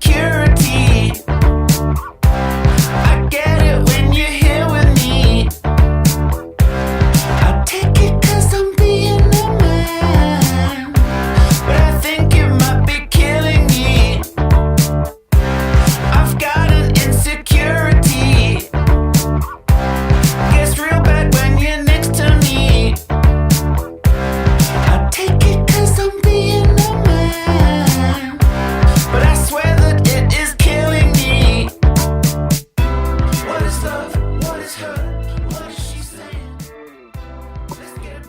insecurity. I get it when you're here with me. I take it 'cause I'm being a man, but I think it might be killing me. I've got an insecurity. Gets real bad when you're next to me. I take it 'cause I'm being a man, but I swear that it is killing me. What is love? What is hurt? What is she saying?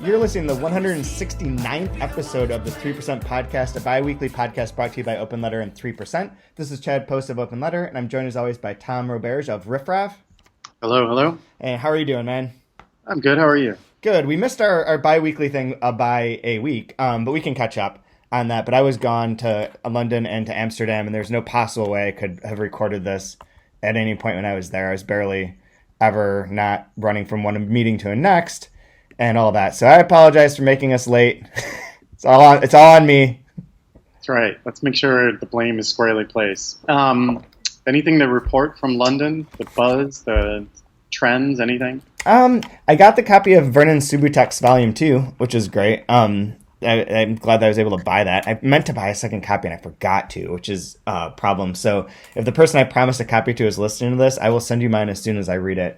You're listening to the 169th episode of the 3% Podcast, a bi-weekly podcast brought to you by Open Letter and 3%. This is Chad Post of Open Letter, and I'm joined as always by Tom Roberge of Riff Raff. Hello, hello. And how are you doing, man? I'm good. How are you? Good. We missed our bi-weekly thing by a week, but we can catch up on that. But I was gone to London and to Amsterdam, and there's no possible way I could have recorded this at any point when I was there. I was barely ever not running from one meeting to a next and all that. So I apologize for making us late. It's all on me. That's right. Let's make sure the blame is squarely placed. Anything to report from London? The buzz, the trends, anything? I got the copy of Vernon Subutek's Volume 2, which is great. I'm glad that I was able to buy that. I meant to buy a second copy and I forgot to, which is a problem. So if the person I promised a copy to is listening to this, I will send you mine as soon as I read it.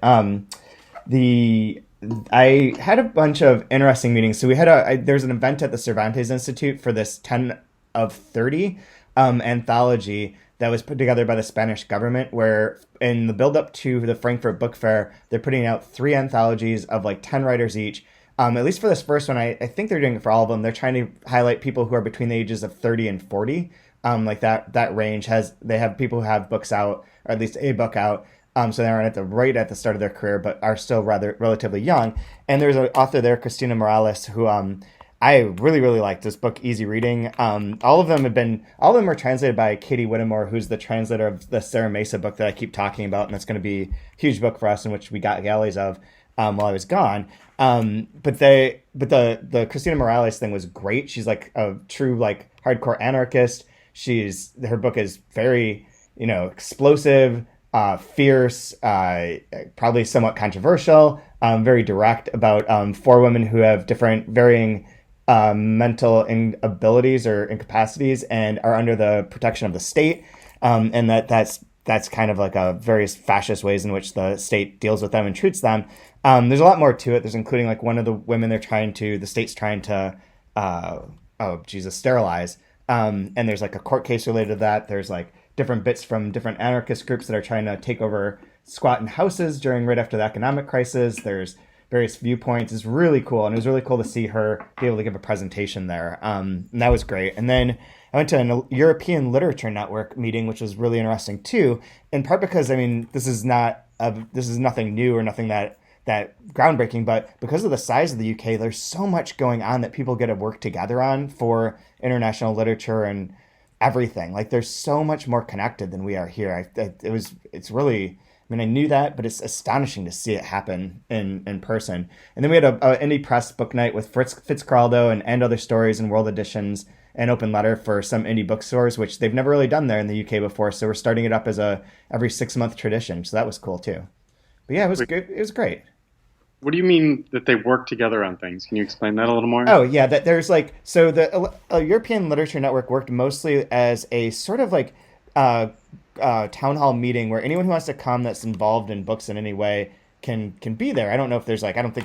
I had a bunch of interesting meetings. So we had there's an event at the Cervantes Institute for this 10 of 30 anthology that was put together by the Spanish government, where in the build-up to the Frankfurt Book Fair, they're putting out 3 anthologies of like 10 writers each. At least for this first one, I think they're doing it for all of them. They're trying to highlight people who are between the ages of 30 and 40. Like that range they have people who have books out, or at least a book out. So they aren't right at the start of their career, but are still relatively young. And there's an author there, Cristina Morales, who I really, really liked this book, Easy Reading. All of them were translated by Katie Whittemore, who's the translator of the Sarah Mesa book that I keep talking about, and that's going to be a huge book for us, in which we got galleys of while I was gone. But the Cristina Morales thing was great. She's like a true like hardcore anarchist. Her book is very, explosive, fierce, probably somewhat controversial, very direct about 4 women who have different varying mental abilities or incapacities and are under the protection of the state, and that's kind of like a various fascist ways in which the state deals with them and treats them. There's a lot more to it. There's including like one of the women the state's trying to sterilize, and there's like a court case related to that. There's like different bits from different anarchist groups that are trying to take over squatting houses right after the economic crisis. There's various viewpoints. It's really cool, and it was really cool to see her be able to give a presentation there. And that was great. And then I went to a European Literature Network meeting, which was really interesting too, in part because this is nothing new or nothing that groundbreaking, but because of the size of the UK, there's so much going on that people get to work together on for international literature and everything. Like there's so much more connected than we are here. It's really. I knew that, but it's astonishing to see it happen in person. And then we had a indie press book night with Fitzcarraldo and Other Stories and World Editions and Open Letter for some indie bookstores, which they've never really done there in the UK before. So we're starting it up as every 6-month tradition. So that was cool too. But yeah, it was good. It was great. What do you mean that they work together on things? Can you explain that a little more? Oh yeah, that there's like, so the European Literature Network worked mostly as a sort of like town hall meeting where anyone who wants to come that's involved in books in any way can be there. I don't think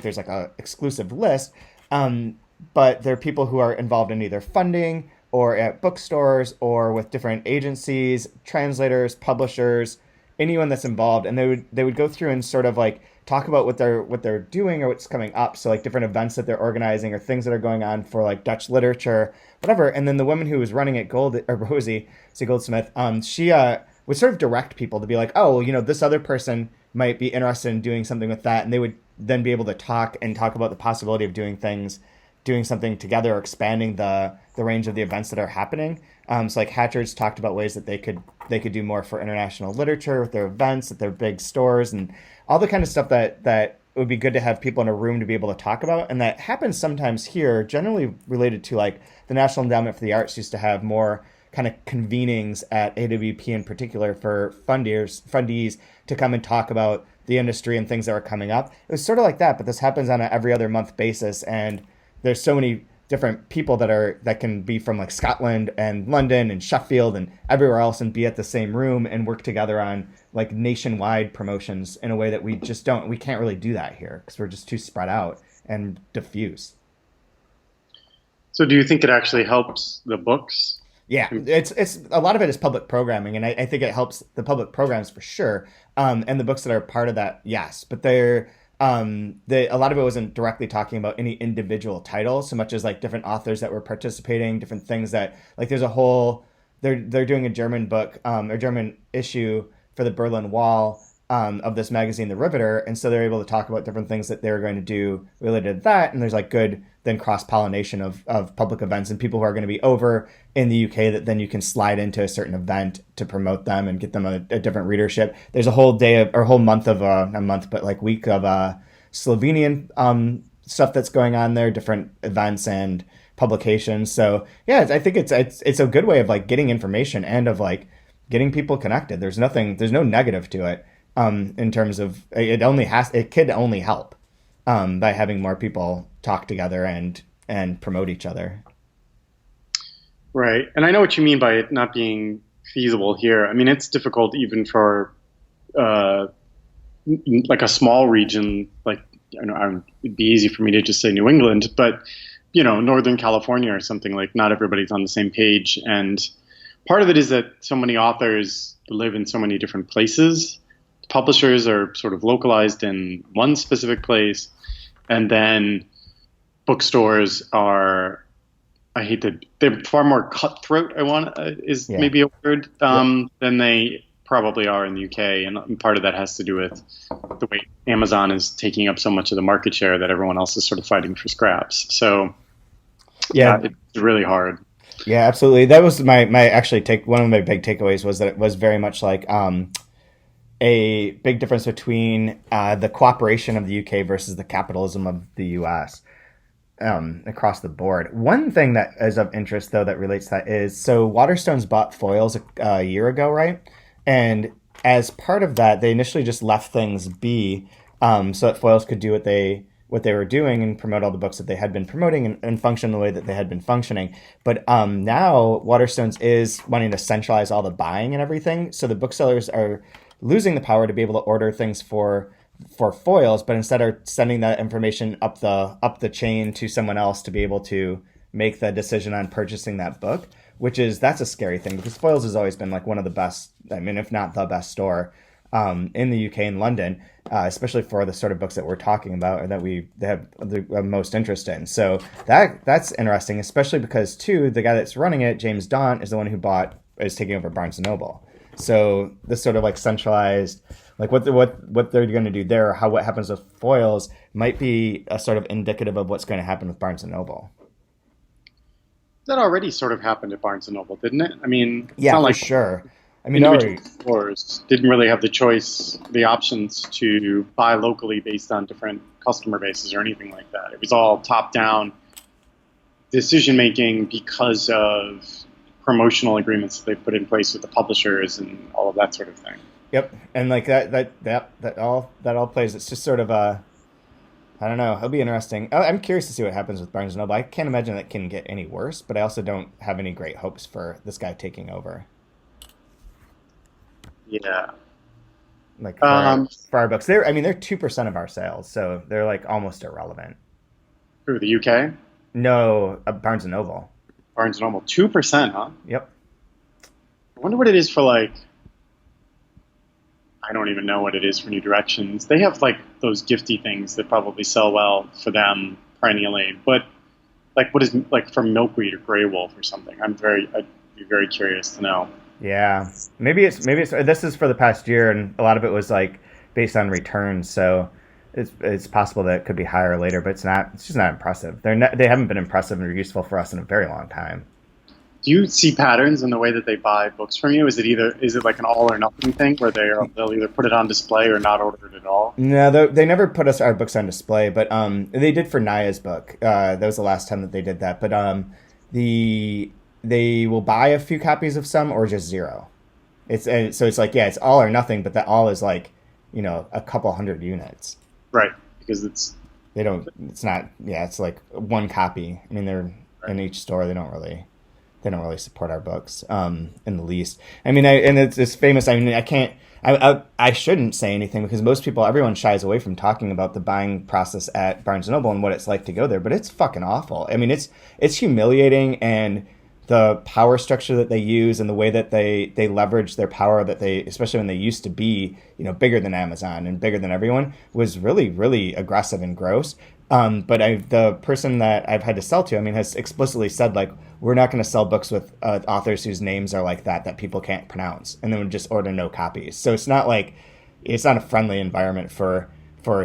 there's like a exclusive list, but there are people who are involved in either funding or at bookstores or with different agencies, translators, publishers, anyone that's involved, and they would go through and sort of like talk about what they're doing or what's coming up. So like different events that they're organizing or things that are going on for like Dutch literature, whatever. And then the woman who was running it, Rosie Goldsmith, she would sort of direct people to be like, oh, this other person might be interested in doing something with that. And they would then be able to talk about the possibility of doing something together or expanding the range of the events that are happening. So like Hatchard's talked about ways that they could do more for international literature with their events at their big stores and all the kind of stuff that it would be good to have people in a room to be able to talk about. And that happens sometimes here, generally related to like the National Endowment for the Arts used to have more kind of convenings at AWP in particular for fundees to come and talk about the industry and things that were coming up. It was sort of like that, but this happens on an every other month basis, and there's so many different people that can be from like Scotland and London and Sheffield and everywhere else and be at the same room and work together on like nationwide promotions in a way that we can't really do that here because we're just too spread out and diffuse. So do you think it actually helps the books? Yeah, it's a lot of it is public programming, and I think it helps the public programs for sure, and the books that are part of that, yes. But a lot of it wasn't directly talking about any individual title so much as like different authors that were participating, different things that like there's a whole they're doing a German book or German issue for the Berlin Wall of this magazine, The Riveter, and so they're able to talk about different things that they're going to do related to that, and there's like good then cross-pollination of public events and people who are going to be over in the UK that then you can slide into a certain event to promote them and get them a different readership. There's a whole month of not month, but like week of Slovenian stuff that's going on there, different events and publications. So yeah, I think it's a good way of like getting information and of like getting people connected. There's no negative to it in terms of it could only help by having more people talk together and promote each other. Right. And I know what you mean by it not being feasible here. I mean, it's difficult even for like a small region, like, you know, it'd be easy for me to just say New England, but, you know, Northern California or something, like not everybody's on the same page. And part of it is that so many authors live in so many different places. Publishers are sort of localized in one specific place. And then bookstores are, they're far more cutthroat, maybe a word, than they probably are in the UK. And part of that has to do with the way Amazon is taking up so much of the market share that everyone else is sort of fighting for scraps. So yeah, it's really hard. Yeah, absolutely. That was my actually one of my big takeaways was that it was very much like a big difference between the cooperation of the UK versus the capitalism of the US across the board. One thing that is of interest, though, that relates to that is, so Waterstones bought Foils a year ago, right? And as part of that, they initially just left things be so that Foils could do what they were doing and promote all the books that they had been promoting and function the way that they had been functioning. But now Waterstones is wanting to centralize all the buying and everything. So the booksellers are losing the power to be able to order things for Foils, but instead are sending that information up the chain to someone else to be able to make the decision on purchasing that book, that's a scary thing because Foils has always been like one of the best, I mean, if not the best store in the UK and London, especially for the sort of books that we're talking about or that they have the most interest in. So that's interesting, especially because too, the guy that's running it, James Daunt, is the one who is taking over Barnes & Noble. So this sort of like centralized, like what they're going to do there, what happens with Foils might be a sort of indicative of what's going to happen with Barnes & Noble. That already sort of happened at Barnes & Noble, didn't it? I mean, yeah, for like sure. I mean, individual stores didn't really have the options to buy locally based on different customer bases or anything like that. It was all top-down decision-making because of promotional agreements that they put in place with the publishers and all of that sort of thing. Yep, and like that all plays. It's just sort of I don't know. It'll be interesting. I'm curious to see what happens with Barnes & Noble. I can't imagine that can get any worse, but I also don't have any great hopes for this guy taking over. Yeah. Like for our books, they're 2% of our sales, so they're like almost irrelevant. Who, the UK? No, Barnes & Noble. Barnes & Noble, 2%, huh? Yep. I wonder what it is for, like, I don't even know what it is for New Directions. They have, like, those gifty things that probably sell well for them perennially. But, like, what is, like, for Milkweed or Grey Wolf or something? I'd be very curious to know. Yeah. Maybe it's this is for the past year, and a lot of it was, like, based on returns, so it's possible that it could be higher later, but it's just not impressive. They haven't been impressive or useful for us in a very long time. Do you see patterns in the way that they buy books from you? Is it like an all or nothing thing where they'll either put it on display or not order it at all? No, they never put our books on display, but they did for Naya's book. That was the last time that they did that. But the they will buy a few copies of some or just zero. So it's like, yeah, it's all or nothing, but that all is like, a couple hundred units. Right, because it's like one copy. I mean, they're in each store. They don't really support our books in the least. I mean, it's famous. I mean, I shouldn't say anything because everyone shies away from talking about the buying process at Barnes & Noble and what it's like to go there, but it's fucking awful. I mean, it's humiliating, and the power structure that they use and the way that they leverage their power especially when they used to be, bigger than Amazon and bigger than everyone, was really, really aggressive and gross. But the person that I've had to sell to, has explicitly said, like, we're not going to sell books with authors whose names are like that people can't pronounce, and then we just order no copies. So it's not a friendly environment for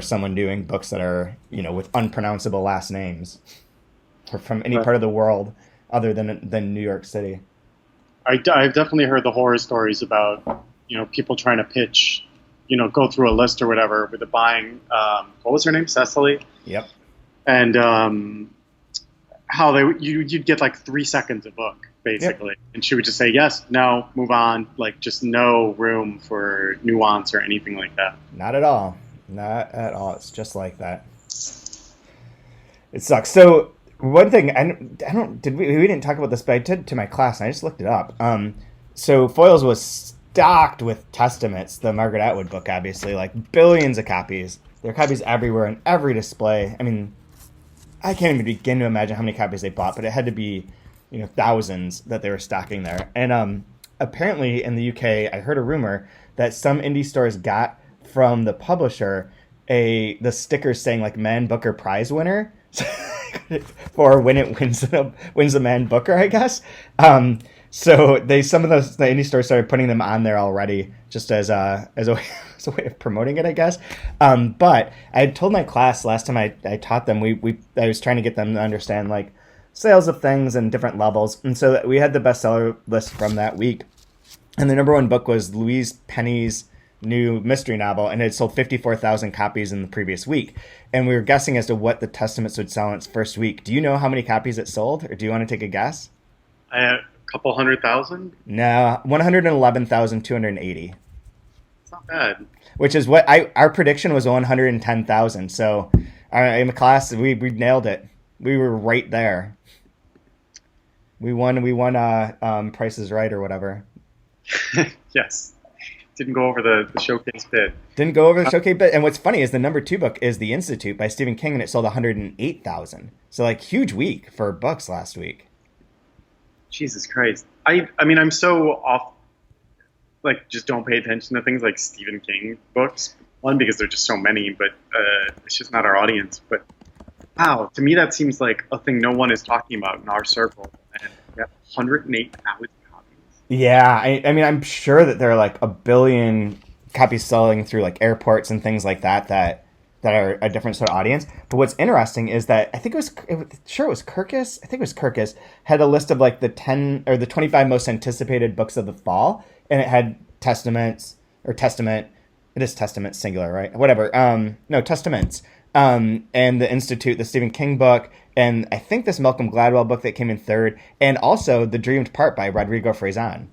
someone doing books that are, with unpronounceable last names or from any part of the world other than New York City. I've definitely heard the horror stories about, people trying to pitch, go through a list or whatever with the buying, what was her name? Cecily? Yep. And how you'd get like 3 seconds a book, basically. Yep. And she would just say, yes, no, move on. Like, just no room for nuance or anything like that. Not at all. Not at all. It's just like that. It sucks. So one thing, we didn't talk about this, but I did to my class, and I just looked it up. So Foyles was stocked with Testaments, the Margaret Atwood book, obviously, like billions of copies. There are copies everywhere in every display. I mean, I can't even begin to imagine how many copies they bought, but it had to be, thousands that they were stocking there. And apparently in the UK, I heard a rumor that some indie stores got from the publisher the sticker saying like Man Booker Prize winner for when it wins the Man Booker, I guess. So some of the indie stores started putting them on there already, just as a way of promoting it, I guess. But I had told my class last time I taught them, I was trying to get them to understand like sales of things and different levels, and so we had the bestseller list from that week, and the number one book was Louise Penny's new mystery novel, and it had sold 54,000 copies in the previous week. And we were guessing as to what the Testaments would sell in its first week. Do you know how many copies it sold, or do you want to take a guess? A couple 100,000? No, 111,280. It's not bad. Which is what our prediction was 110,000. So in the class, we nailed it. We were right there. We won Price is Right or whatever. Yes. Didn't go over the showcase bid. Didn't go over the showcase bid. And what's funny is the number 2 book is The Institute by Stephen King, and it sold 108,000. So like huge week for books last week. Jesus Christ. I mean, I'm so off, like, just don't pay attention to things like Stephen King books. One, because there's just so many, but it's just not our audience. But wow, to me that seems like a thing no one is talking about in our circle. And we have 108,000 copies. Yeah, I mean, I'm sure that there are like a billion copies selling through like airports and things like that are a different sort of audience. But what's interesting is that I think it was Kirkus. I think it was Kirkus had a list of like the 10 or the 25 most anticipated books of the fall, and it had Testament. It is Testament singular, right? Whatever. No, Testaments. And the Institute, the Stephen King book, and I think this Malcolm Gladwell book that came in third, and also The Dreamed Part by Rodrigo Frazan.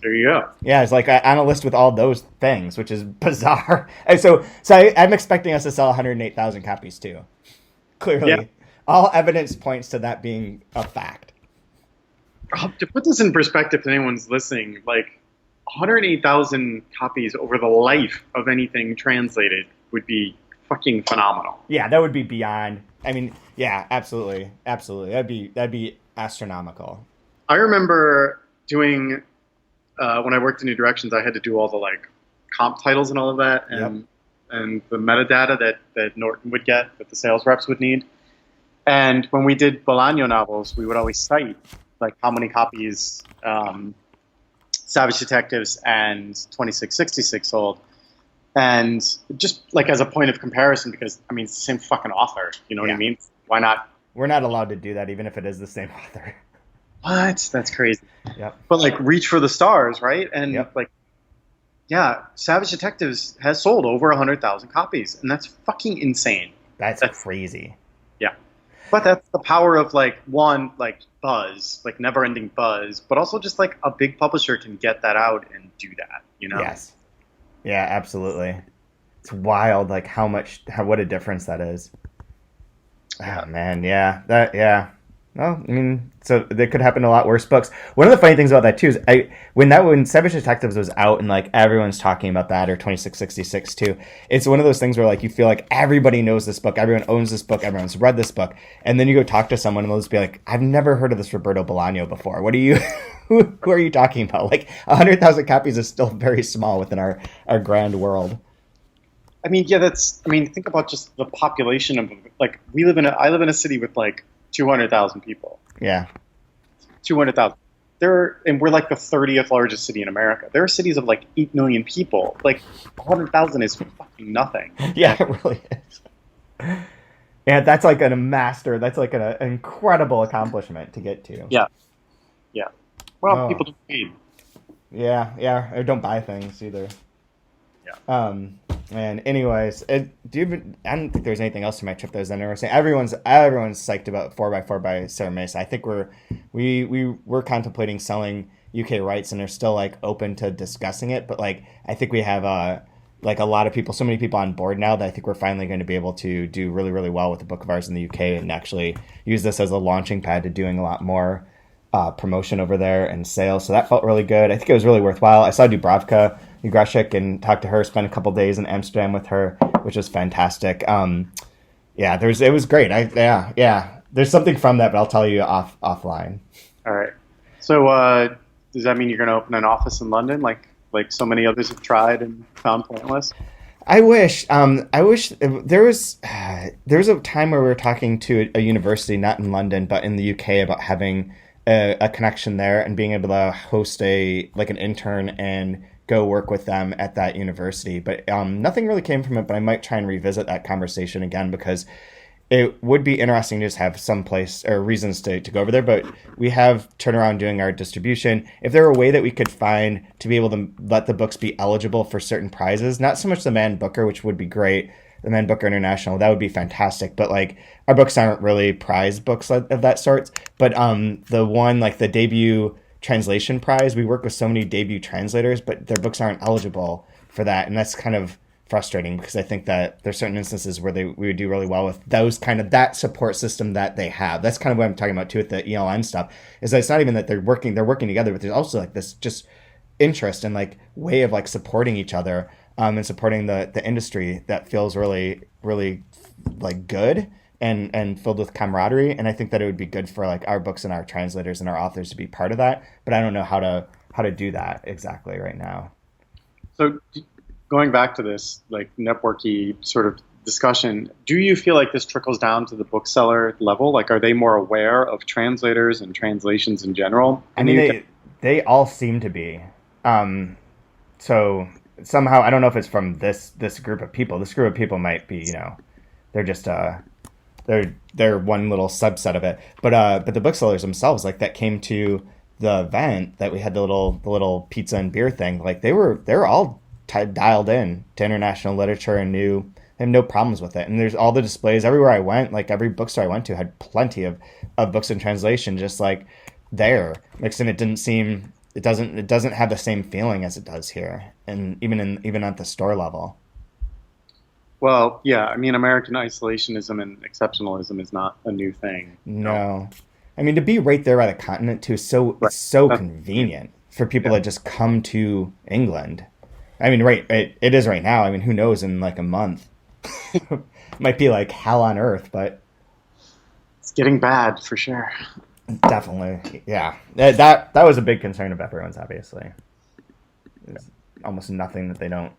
There you go. Yeah, it's like on a list with all those things, which is bizarre. And so I'm expecting us to sell 108,000 copies too. Clearly, yeah. All evidence points to that being a fact. To put this in perspective to anyone's listening, like 108,000 copies over the life of anything translated would be fucking phenomenal. Yeah, that would be beyond. I mean, yeah, absolutely. That'd be astronomical. I remember doing when I worked in New Directions, I had to do all the like comp titles and all of that, and the metadata that Norton would get, that the sales reps would need. And when we did Bolaño novels, we would always cite like how many copies Savage Detectives and 2666 sold. And just like as a point of comparison, because I mean, it's the same fucking author, you know what I mean? Why not? We're not allowed to do that, even if it is the same author. What? That's crazy. Yep. But like Reach for the Stars, right? And like, yeah, Savage Detectives has sold over 100,000 copies, and that's fucking insane. That's crazy. Yeah. But that's the power of like one, like buzz, like never ending buzz, but also just like a big publisher can get that out and do that, you know? Yes. Yeah, absolutely. It's wild, like what a difference that is. Yeah. Oh man, yeah, Well, I mean, so that could happen to a lot worse books. One of the funny things about that too is when Savage Detectives was out and like everyone's talking about that, or 2666 too. It's one of those things where like you feel like everybody knows this book, everyone owns this book, everyone's read this book, and then you go talk to someone and they'll just be like, "I've never heard of this Roberto Bolaño before. What are you? who are you talking about?" Like 100,000 copies is still very small within our grand world. I mean, yeah, think about just the population of, like, I live in a city with like 200,000 people. Yeah. 200,000. And we're like the 30th largest city in America. There are cities of like 8 million people. Like 100,000 is fucking nothing. Yeah, it really is. Yeah, that's like that's like an incredible accomplishment to get to. Yeah. Yeah. Well, people don't read. Yeah, or don't buy things either. Yeah. And anyways, I don't think there's anything else to my trip that was interesting. Everyone's psyched about 4x4 by Sarah Mesa. I think we're contemplating selling UK rights and are still like open to discussing it. But like, I think we have like a lot of people, so many people on board now that I think we're finally going to be able to do really, really well with a book of ours in the UK and actually use this as a launching pad to doing a lot more promotion over there and sales. So that felt really good. I think it was really worthwhile. I saw Dubravka Greshik and talked to her, spent a couple days in Amsterdam with her, which was fantastic. It was great. There's something from that, but I'll tell you offline. All right. So does that mean you're going to open an office in London, like so many others have tried and found pointless? I wish. There was a time where we were talking to a university, not in London, but in the UK, about having a connection there and being able to host an intern and go work with them at that university. But nothing really came from it, but I might try and revisit that conversation again because it would be interesting to just have some place or reasons to go over there. But we have turnaround doing our distribution. If there were a way that we could find to be able to let the books be eligible for certain prizes, not so much the Man Booker, which would be great, the Man Booker International, that would be fantastic. But like our books aren't really prize books of that sort. But the one like the debut translation prize, we work with so many debut translators, but their books aren't eligible for that, and that's kind of frustrating because I think that there's certain instances where we would do really well with those kind of that support system that they have. That's kind of what I'm talking about too with the ELN stuff. Is that it's not even that they're working together, but there's also like this just interest and like way of like supporting each other and supporting the industry that feels really, really like good and filled with camaraderie. And I think that it would be good for like our books and our translators and our authors to be part of that. But I don't know how to do that exactly right now. So going back to this like networky sort of discussion, do you feel like this trickles down to the bookseller level? Like, are they more aware of translators and translations in general? I mean, they all seem to be. So somehow, I don't know if it's from this group of people. This group of people might be, they're just they're one little subset of it. But the booksellers themselves, like that came to the event that we had the little pizza and beer thing. Like they're all dialed in to international literature and they have no problems with it. And there's all the displays everywhere I went. Like every bookstore I went to had plenty of books in translation, just like there. Like, and it doesn't have the same feeling as it does here, and even at the store level. Well, yeah, I mean, American isolationism and exceptionalism is not a new thing. No. I mean, to be right there by the continent too, it's so convenient for people that just come to England. I mean, it is right now. I mean, who knows in like a month? Might be like hell on earth, but it's getting bad for sure. Definitely, yeah. That was a big concern of everyone's, obviously. There's almost nothing that they don't.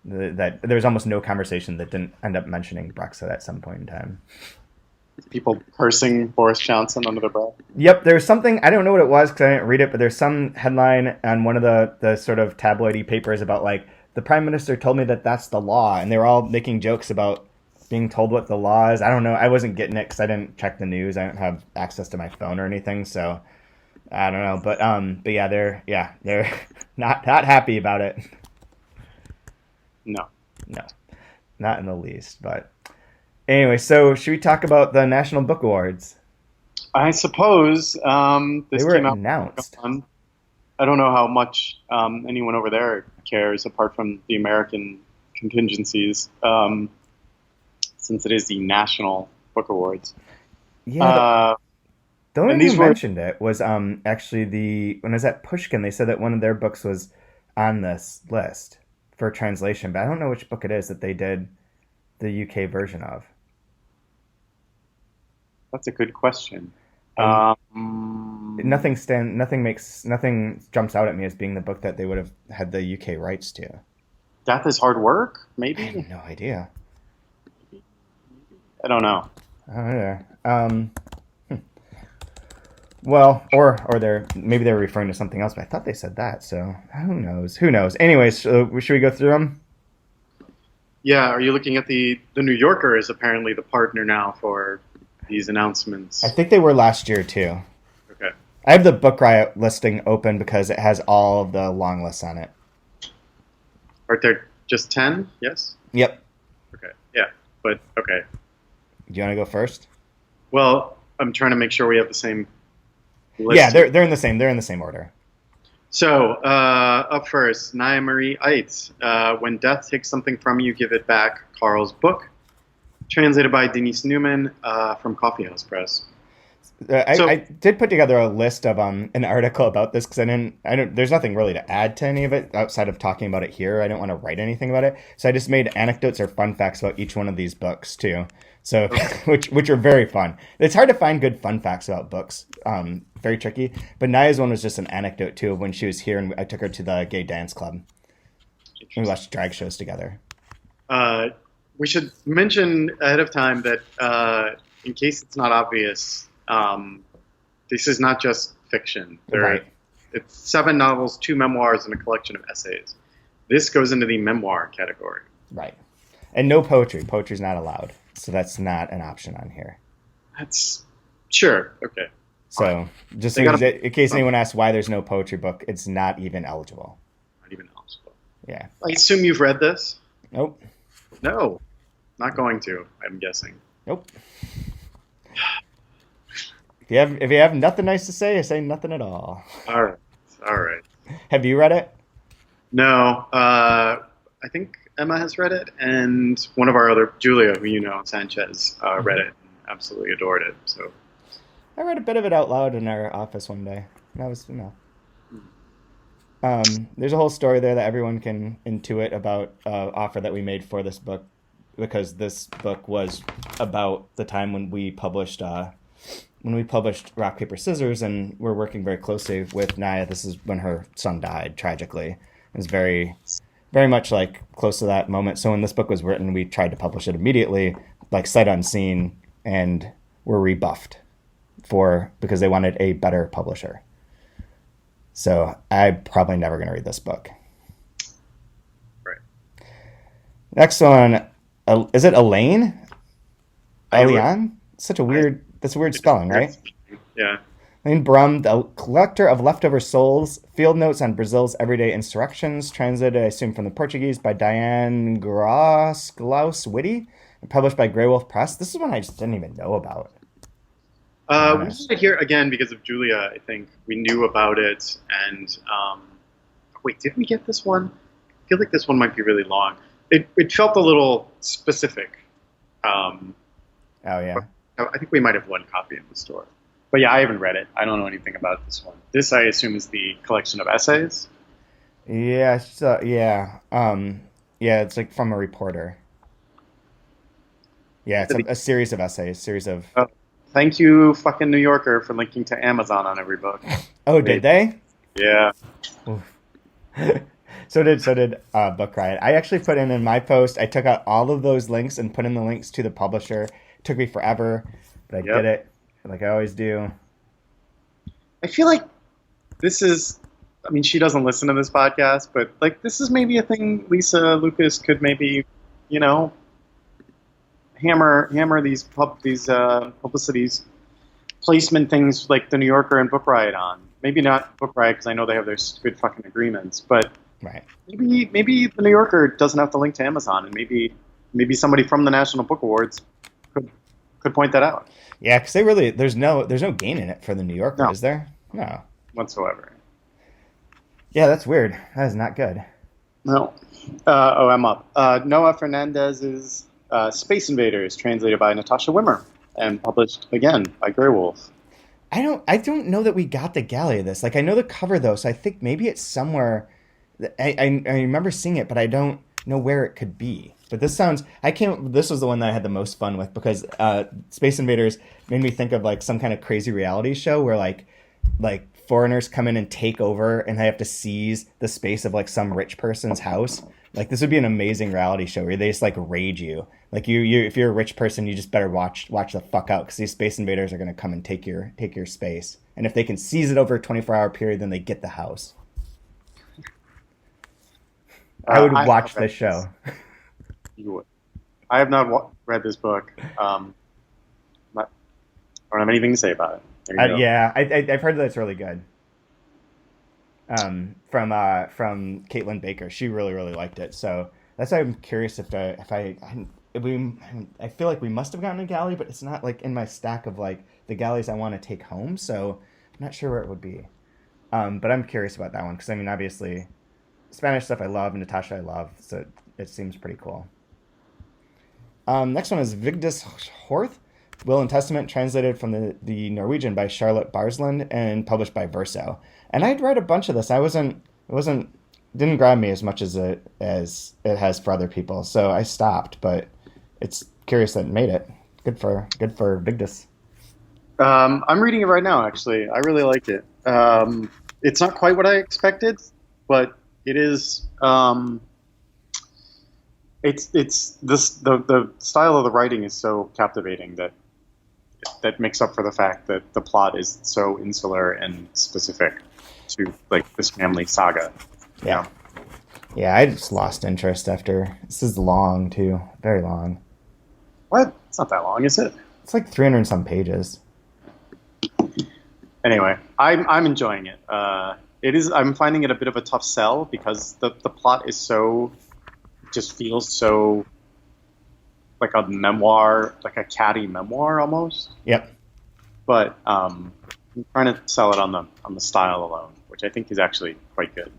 That there's almost no conversation that didn't end up mentioning Brexit at some point in time. People cursing Boris Johnson under their breath. Yep, there's something, I don't know what it was because I didn't read it, but there's some headline on one of the sort of tabloidy papers about like, the Prime Minister told me that that's the law, and they were all making jokes about being told what the law is. I don't know, I wasn't getting it because I didn't check the news. I don't have access to my phone or anything, so I don't know. But yeah, they're not happy about it. No, not in the least. But Anyway, so should we talk about the National Book Awards? I suppose They this were came out. announced. I don't know how much anyone over there cares, apart from the American contingencies, since it is the National Book Awards. Yeah, Uh, the only and thing these who were mentioned it was actually when I was at Pushkin, they said that one of their books was on this list for translation, but I don't know which book it is that they did the UK version of. That's a good question. I Um, nothing jumps out at me as being the book that they would have had the UK rights to. Death is Hard Work, I have maybe? no idea. I don't know. I don't know. Well, or they're referring to something else, but I thought they said that. So who knows? Who knows? Anyways, should we go through them? Yeah, are you looking at the New Yorker is apparently the partner now for these I announcements. think they were last year too. Okay. I have the Book Riot listing open because it has all of the long lists on it. Aren't there just 10? Yes? Yep. Okay. Yeah. But okay. Do you want to go first? Well, I'm trying to make sure we have the same Yeah, list. they're in the same. They're in the same order. So, up first, Naya Marie Eitz, When Death Takes Something From You, Give It Back, Carl's book, translated by Denise Newman from Coffeehouse Press. So, I did put together a list of an article about this because I don't. There's nothing really to add to any of it outside of talking about it here. I don't want to write anything about it, so I just made anecdotes or fun facts about each one of these books too. So, which are very fun. It's hard to find good fun facts about books. Very tricky. But Naya's one was just an anecdote too of when she was here and I took her to the gay dance club. We watched drag shows together. uh, we should mention ahead of time that, in case it's not obvious, this is not just fiction. Right. It's 7 novels, 2 memoirs, and a collection of essays. This goes into the memoir category. Right. And no poetry. Poetry's not allowed. So that's not an option on here. That's sure. Okay. So just They gotta- in case anyone asks why there's no poetry book, it's not even eligible. Not even eligible. Yeah. I assume you've read this? Nope. No. Not going to, I'm guessing. Nope. If you have nothing nice to say nothing at all. All right. All right. Have you read it? No. I think Emma has read it, and one of our other, Julia, who you know, Sanchez, read it and absolutely adored it. So, I read a bit of it out loud in our office one day. That was there's a whole story there that everyone can intuit about offer that we made for this book because this book was about the time when we published Rock Paper Scissors, and we're working very closely with Naya. This is when her son died tragically. It was very very much like close to that moment. So when this book was written, we tried to publish it immediately, like sight unseen, and were rebuffed because they wanted a better publisher. So I'm probably never going to read this book. right. Next one, is it Elaine? I would- Eliane? That's a weird spelling, right? Yeah. Elaine Brum, the collector of leftover souls, field notes on Brazil's everyday insurrections, translated, I assume, from the Portuguese by Diane Gross Whitty, and published by Grey Wolf Press. This is one I just didn't even know about. We did it here again because of Julia, I think. We knew about it, and wait, did we get this one? I feel like this one might be really long. It felt a little specific. Oh, yeah. I think we might have one copy in the store. But yeah, I haven't read it. I don't know anything about this one. This, I assume, is the collection of essays. Yeah, yeah. Yeah, it's like from a reporter. Yeah, it's a series of essays, Thank you, fucking New Yorker, for linking to Amazon on every book. Oh, did they? Yeah. So did Book Riot. I actually put in my post, I took out all of those links and put in the links to the publisher. It took me forever, but I did it, like I always do. I feel like this is, I mean, she doesn't listen to this podcast, but like this is maybe a thing Lisa Lucas could maybe, you know, hammer these publicities, placement things like the New Yorker and Book Riot on. Maybe not Book Riot because I know they have their good fucking agreements, but Right. maybe the New Yorker doesn't have to link to Amazon, and maybe somebody from the National Book Awards could point that out. Yeah, because there's no gain in it for the New Yorker, No. is there? No. Whatsoever. Yeah, that's weird. That is not good. No. I'm up. Noah Fernandez's Space Invaders, translated by Natasha Wimmer and published again by Grey Wolf. I don't know that we got the galley of this. Like, I know the cover though, so I think maybe it's somewhere. I remember seeing it, but I don't know where it could be. But this was the one that I had the most fun with, because Space Invaders made me think of like some kind of crazy reality show where like foreigners come in and take over and they have to seize the space of like some rich person's house. Like, this would be an amazing reality show where they just like raid you. Like, you if you're a rich person, you just better watch the fuck out, because these Space Invaders are going to come and take your space. And if they can seize it over a 24-hour period, then they get the house. I would watch this show. You would. I have not read this book. I don't have anything to say about it. There you go. Yeah, I've heard that it's really good. From Caitlin Baker, she really liked it. So that's why I'm curious I feel like we must have gotten a galley, but it's not like in my stack of like the galleys I want to take home. So I'm not sure where it would be. But I'm curious about that one, because I mean, obviously, Spanish stuff I love, and Natasha I love, so it seems pretty cool. Next one is Vigdis Horth, Will and Testament, translated from the Norwegian by Charlotte Barsland and published by Verso. And I'd read a bunch of this. Didn't grab me as much as it has for other people, so I stopped. But it's curious that it made it. Good for Vigdis. I'm reading it right now. Actually, I really liked it. It's not quite what I expected, but it is. It's this the style of the writing is so captivating that makes up for the fact that the plot is so insular and specific to like this family saga. Yeah. Yeah, I just lost interest after. This is long too, very long. What? It's not that long, is it? It's like 300 and some pages. Anyway, I'm enjoying it. It is. I'm finding it a bit of a tough sell, because the plot is so, just feels so like a memoir, like a catty memoir almost. Yep. But I'm trying to sell it on the style alone, which I think is actually quite good.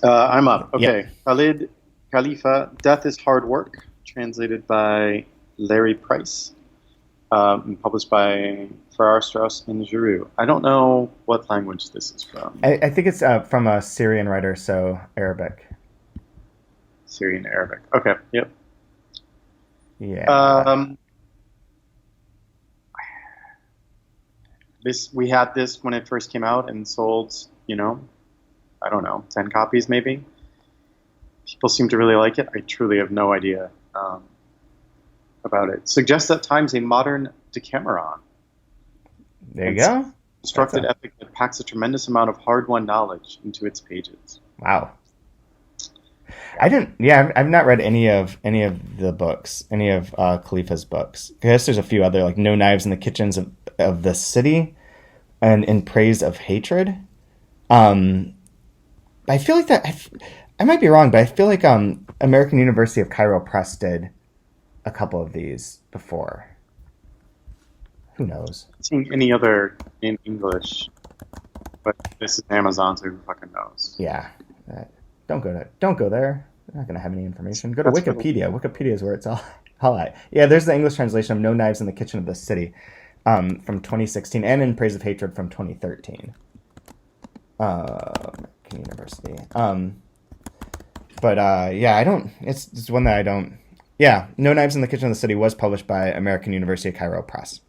I'm up. Okay. Yep. Khalid Khalifa, Death is Hard Work, translated by Larry Price, and published by Farrar, Straus and Giroux. I don't know what language this is from. I think it's from a Syrian writer, so Arabic. Syrian Arabic. Okay. Yep. Yeah. We had this when it first came out and sold, I don't know, 10 copies maybe. People seem to really like it. I truly have no idea about it. Suggests at times a modern Decameron. There you go. Constructed epic that packs a tremendous amount of hard-won knowledge into its pages. Wow. I've not read any of the books, any of Khalifa's books. I guess there's a few other, like No Knives in the Kitchens of the City and In Praise of Hatred. I feel like that, I might be wrong, but I feel like American University of Cairo Press did a couple of these before. Who knows? Seeing any other in English, but this is Amazon, so who fucking knows? Yeah. Don't go there. They're not going to have any information. Go to Wikipedia. Wikipedia is where it's all at. Yeah, there's the English translation of No Knives in the Kitchen of the City from 2016, and In Praise of Hatred from 2013. American University. It's one that I don't. Yeah, No Knives in the Kitchen of the City was published by American University of Cairo Press.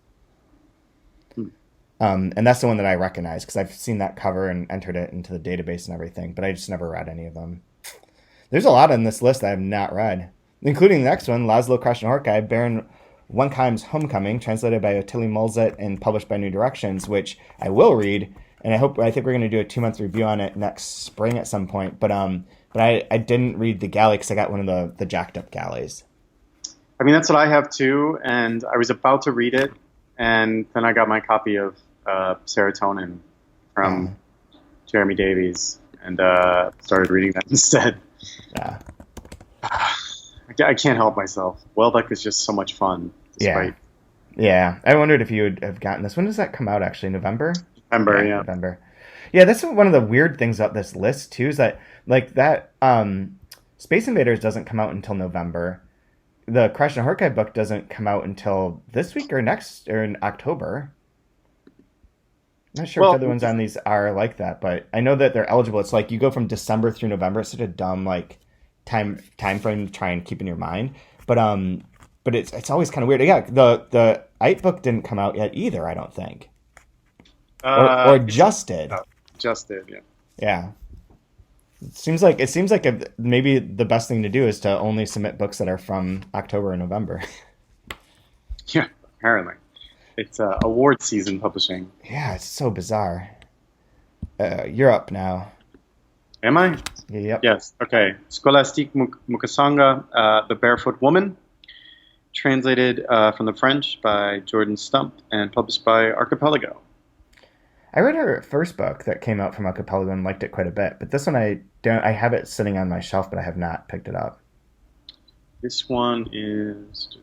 And that's the one that I recognize because I've seen that cover and entered it into the database and everything, but I just never read any of them. There's a lot on this list I have not read, including the next one, Laszlo Krasznahorkai, Baron Wenckheim's Homecoming, translated by Ottilie Mulzet and published by New Directions, which I will read, and I think we're going to do a 2-month review on it next spring at some point. But I didn't read the galley because I got one of the jacked up galleys. I mean, that's what I have too, and I was about to read it, and then I got my copy of Serotonin from Jeremy Davies and started reading that instead. Yeah. I I can't help myself. Welbeck is just so much fun. Yeah. Yeah. I wondered if you would have gotten this. When does that come out, actually? November? November, yeah. November. Yeah, that's one of the weird things about this list, too, is that, like, that Space Invaders doesn't come out until November. The Crash and Horkai book doesn't come out until this week or next, or in October. I'm not sure if other ones on these are like that, but I know that they're eligible. It's like you go from December through November. It's such a dumb, like, time frame to try and keep in your mind. But it's always kind of weird. Yeah, the Ite book didn't come out yet either, I don't think. Or just did. Just did, yeah. Yeah. It seems like maybe the best thing to do is to only submit books that are from October and November. Yeah, apparently. It's award season publishing. Yeah, it's so bizarre. You're up now. Am I? Yep. Yes. Okay. Scholastique Mukasanga, The Barefoot Woman, translated from the French by Jordan Stump and published by Archipelago. I read her first book that came out from Archipelago and liked it quite a bit, but this one I have it sitting on my shelf, but I have not picked it up. This one is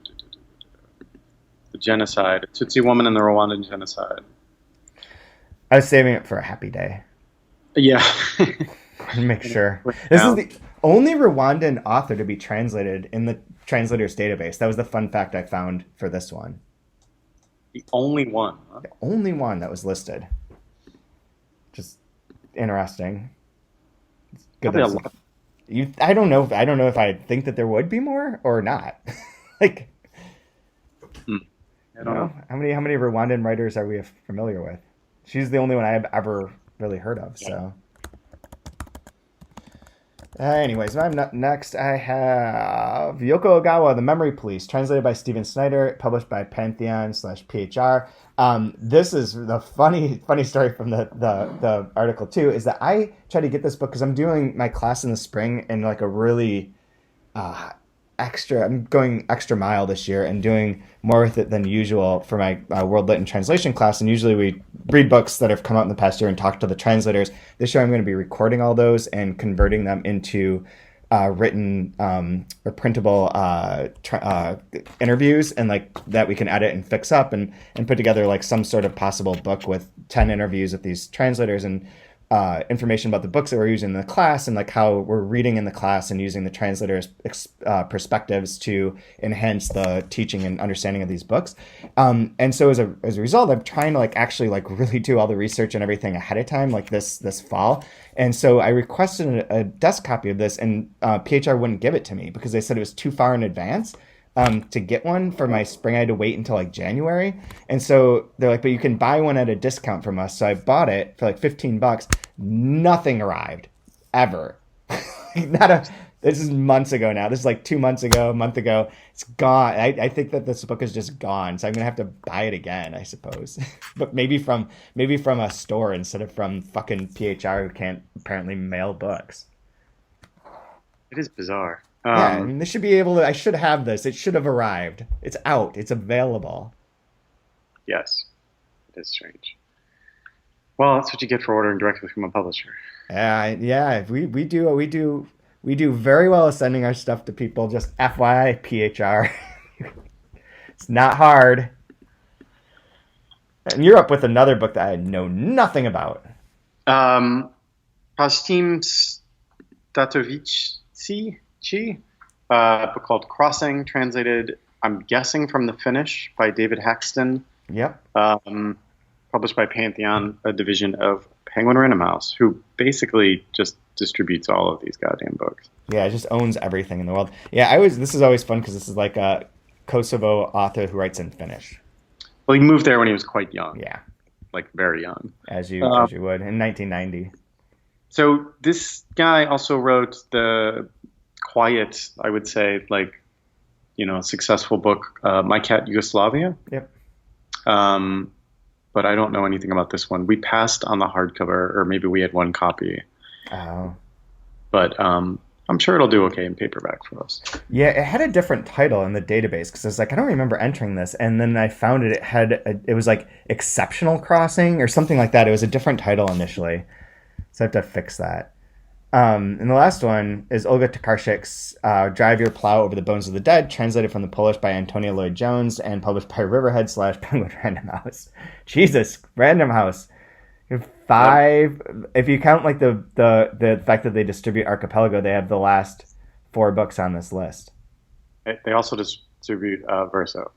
the genocide, a Tutsi woman in the Rwandan genocide. I was saving it for a happy day. Yeah. Make sure. This is the only Rwandan author to be translated in the translators database. That was the fun fact I found for this one. The only one. Huh? The only one that was listed. Just interesting. It's good. Probably a lot. I don't know if I think that there would be more or not. Like, I don't know. How many Rwandan writers are we familiar with? She's the only one I have ever really heard of. Yeah. So, anyways, I'm next. I have Yoko Ogawa, The Memory Police, translated by Stephen Snyder, published by Pantheon/PHR. This is the funny story from the article too. Is that I tried to get this book because I'm doing my class in the spring in like a really I'm going extra mile this year and doing more with it than usual for my World Lit and Translation class. And usually we read books that have come out in the past year and talk to the translators. This year I'm going to be recording all those and converting them into written or printable interviews, and like that we can edit and fix up and put together like some sort of possible book with 10 interviews with these translators and information about the books that we're using in the class and like how we're reading in the class and using the translators' perspectives to enhance the teaching and understanding of these books. And so as a result, I'm trying to like actually like really do all the research and everything ahead of time, like this fall. And so I requested a desk copy of this, and PHR wouldn't give it to me because they said it was too far in advance. To get one for my spring, I had to wait until like January. And so they're like, but you can buy one at a discount from us. So I bought it for like $15. Nothing arrived ever. This is months ago now. This is like 2 months ago, a month ago. It's gone. I think that this book is just gone. So I'm going to have to buy it again, I suppose. But maybe from a store instead of from fucking PHR who can't apparently mail books. It is bizarre. Yeah, I mean, they should be able to. I should have this. It should have arrived. It's out. It's available. Yes, it is strange. Well, that's what you get for ordering directly from a publisher. Yeah. We do very well at sending our stuff to people. Just FYI, PHR. It's not hard. And you're up with another book that I know nothing about. Pastim Statovici. Book called Crossing, translated, I'm guessing, from the Finnish by David Haxton. Yep. Published by Pantheon, a division of Penguin Random House, who basically just distributes all of these goddamn books. Yeah, it just owns everything in the world. Yeah, this is always fun because this is like a Kosovo author who writes in Finnish. Well, he moved there when he was quite young. Yeah. Like very young. As you would in 1990. So this guy also wrote the quiet, I would say, like, successful book, My Cat Yugoslavia. Yep. But I don't know anything about this one. We passed on the hardcover, or maybe we had one copy. Oh. But I'm sure it'll do okay in paperback for us. Yeah, it had a different title in the database because I was like, I don't remember entering this, and then I found it. It was like Exceptional Crossing or something like that. It was a different title initially, so I have to fix that. And the last one is Olga Tokarczuk's Drive Your Plow Over the Bones of the Dead, translated from the Polish by Antonia Lloyd-Jones and published by Riverhead / Penguin Random House. Jesus, Random House. Five. If you count like the fact that they distribute Archipelago, they have the last 4 books on this list. They also distribute Verso.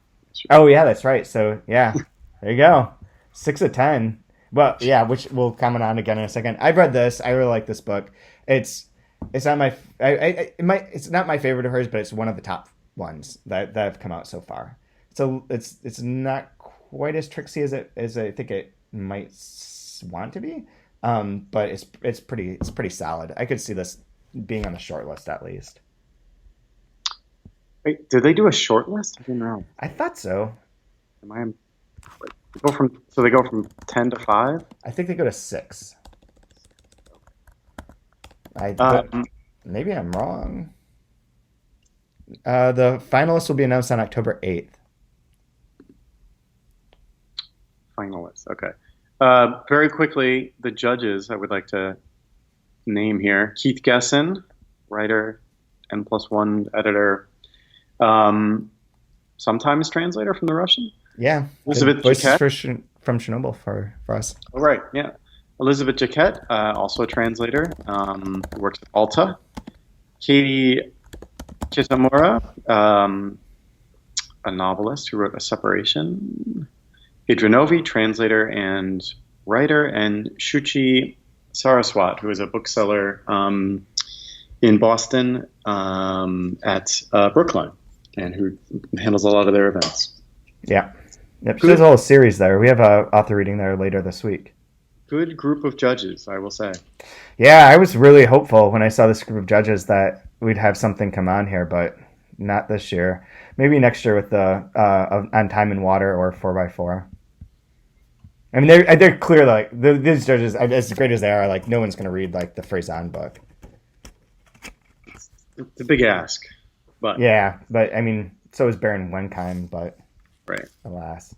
Oh yeah, that's right. So yeah, there you go. 6 of 10. Well, yeah, which we'll comment on again in a second. I've read this. I really like this book. It's not my it's not my favorite of hers, but it's one of the top ones that have come out so far. So it's not quite as tricksy as I think it might want to be, but it's pretty solid. I could see this being on the short list at least. Wait, did they do a short list? I didn't know. I thought so. They go from 10 to 5? I think they go to 6. Maybe I'm wrong. The finalists will be announced on October 8th. Finalists, okay. Very quickly, the judges I would like to name here. Keith Gesson, writer, N+1 editor, sometimes translator from the Russian. Yeah. Elizabeth Jaquette from Chernobyl for us. Oh, right, yeah. Elizabeth Jaquette, also a translator, who works at Alta. Katie Kitamura, a novelist who wrote A Separation. Idrinovi, translator and writer, and Shuchi Saraswat, who is a bookseller in Boston at Brookline, and who handles a lot of their events. Yeah. Yep. So there's a whole series there. We have a author reading there later this week. Good group of judges, I will say. Yeah, I was really hopeful when I saw this group of judges that we'd have something come on here, but not this year. Maybe next year with the On Time and Water or 4x4. I mean, they're clear, like, these judges, as great as they are, like, no one's going to read, like, the Faison book. It's a big ask, but... Yeah, but, I mean, so is Baron Wenheim, but... Right. Alas.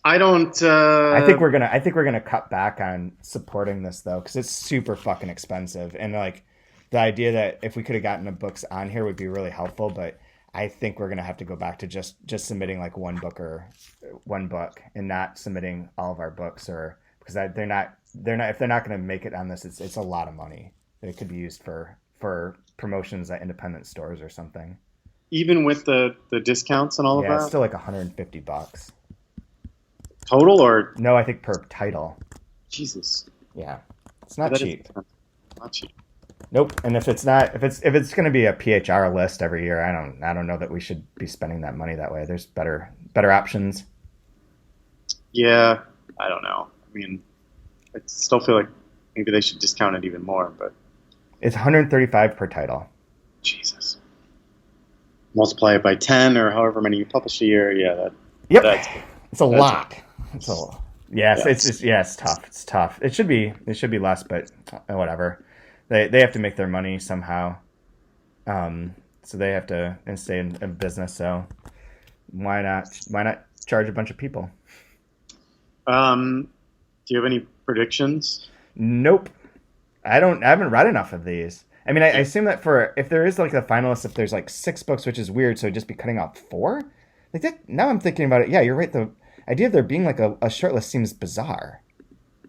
I don't... I think we're gonna cut back on supporting this, though, because it's super fucking expensive. And, like, the idea that if we could have gotten the books on here would be really helpful, but... I think we're gonna have to go back to just submitting like one book and not submitting all of our books, or because they're not if they're not gonna make it on this, it's a lot of money that it could be used for promotions at independent stores or something. Even with the discounts and all of that? Yeah, it's still like $150 total, or no? I think per title. Jesus. Yeah, it's not cheap. Not cheap. Nope. And if it's going to be a PHR list every year, I don't know that we should be spending that money that way. There's better options. Yeah, I don't know. I mean, I still feel like maybe they should discount it even more, but it's $135 per title. Jesus. Multiply it by 10 or however many you publish a year. Yeah, it's a lot. It's tough. It's tough. It should be less, but whatever. They have to make their money somehow, so they have to stay in business. So why not charge a bunch of people? Do you have any predictions? Nope, I haven't read enough of these. I mean, I assume that if there is like a finalist, if there's like 6 books, which is weird, so it'd just be cutting out 4. Like that. Now I'm thinking about it. Yeah, you're right. The idea of there being like a shortlist seems bizarre.